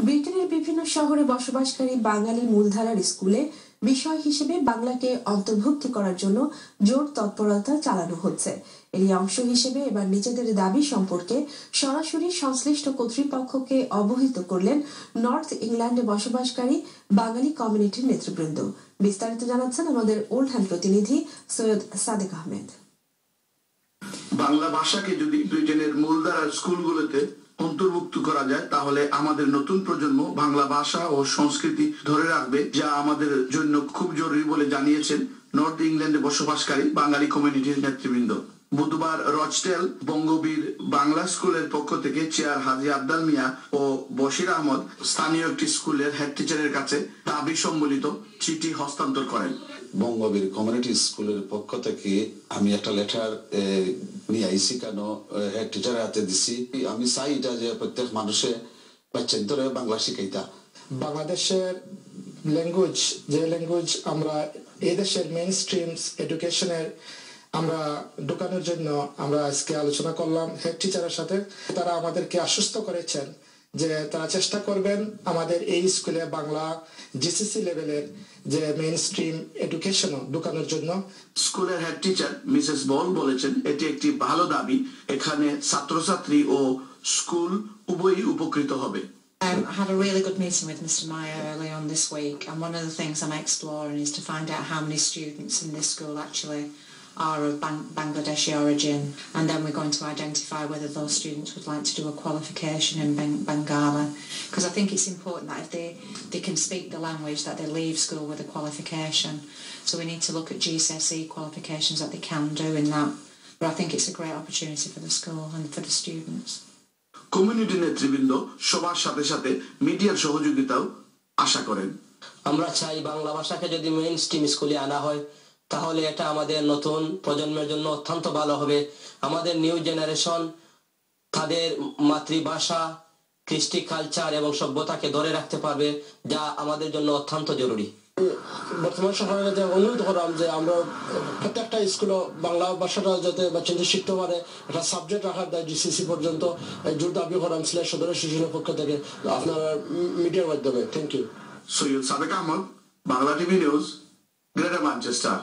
ব্রিটেনের বিভিন্ন শহরে বসবাসকারী বাঙালি মূলধারার স্কুলে বিষয় হিসেবে বাংলাকে অন্তর্ভুক্ত করার জন্য জোর তৎপরতা চালানো হচ্ছে। এরই অংশ হিসেবে এবার নিজেদের দাবি সম্পর্কে সরাসরি সংশ্লিষ্ট কর্তৃপক্ষকে অবহিত করলেন নর্থ ইংল্যান্ডে বসবাসকারী বাঙালি কমিউনিটির নেতৃবৃন্দ। বিস্তারিত জানাচ্ছেন আমাদের ওল্ডহ্যাম প্রতিনিধি সৈয়দ সাদেক আহমেদ। বাংলা ভাষাকে যদি ব্রিটেনের মূলধারার স্কুলগুলোতে অন্তর্ভুক্ত করা যায় তাহলে আমাদের নতুন প্রজন্ম বাংলা ভাষা ও সংস্কৃতি ধরে রাখবে, যা আমাদের জন্য খুব জরুরি বলে জানিয়েছেন নর্থ ইংল্যান্ডে বসবাসকারী বাঙালি কমিউনিটির নেতৃবৃন্দ। বুধবার রচডেল বঙ্গবীর বাংলা স্কুলের পক্ষ থেকে চেয়ার হাজী আবদাল মিয়া ও বশির আহমদ স্থানীয় একটি স্কুলের হেড টিচারের কাছে দাবি সম্বলিত চিঠি হস্তান্তর করেন। বঙ্গবীর কমিউনিটি স্কুলের পক্ষ থেকে আমি একটা লেটার নিয়ে আইসি, কেন হেড টিচারের হাতে দিছি। আমি চাই এটা যে প্রত্যেক মানুষে বাচ্চাদের বাংলা শিখাইতা। বাংলাদেশের ল্যাঙ্গুয়েজ, যে ল্যাঙ্গুয়েজ আমরা এই দেশের মেইন স্ট্রিমস এডুকেশনের আমরা ঢোকানোর জন্য আমরা আজকে আলোচনা করলাম হেড টিচারের সাথে। তারা আমাদেরকে আশ্বস্ত করেছেন যে তারা চেষ্টা করবেন আমাদের এই স্কুলে বাংলা জিসিসি লেভেলের যে মেইন স্ট্রিম এডুকেশন ঢোকানোর জন্য। স্কুলের হেড টিচার মিসেস বল বলেছেন এটি একটি ভালো দাবি, এখানে ছাত্রছাত্রী ও স্কুল উভয়ই উপকৃত হবে। I had a really good meeting with Mr. Meyer early on this week, and one of the things I'm exploring is to find out how many students in this school actually are of Bangladeshi origin, and then we're going to identify whether those students would like to do a qualification in Bengali, because I think it's important that if they can speak the language, that they leave school with a qualification. So we need to look at GCSE qualifications that they can do in that, but I think it's a great opportunity for the school and for the students. Community নেতৃবৃন্দ সবার সাথে সাথে মিডিয়ার সহযোগিতাও আশা করেন। আমরা চাই বাংলা ভাষাকে যদি মেইন স্ট্রিম স্কুলে আনা হয় তাহলে এটা আমাদের নতুন প্রজন্মের জন্য অত্যন্ত ভালো হবে। আমাদের নিউ জেনারেশন তাদের মাতৃভাষা, কৃষ্টি, কালচার এবং সভ্যতাকে ধরে রাখতে পারবে, যা আমাদের জন্য অত্যন্ত জরুরি। বর্তমান সময়ে অনুরোধ করলাম যে আমরা প্রত্যেকটা স্কুলে বাংলা ভাষাটা যাতে বাচ্চাদের শিখতে পারে একটা সাবজেক্ট রাখার দেয় জিসিসি পর্যন্ত জোর দাবি করলাম সদর শিশুর পক্ষ থেকে আপনারা মিডিয়ার মাধ্যমে। Thank you. Syed Sadek Ahmed, Bangla TV news, Greater Manchester.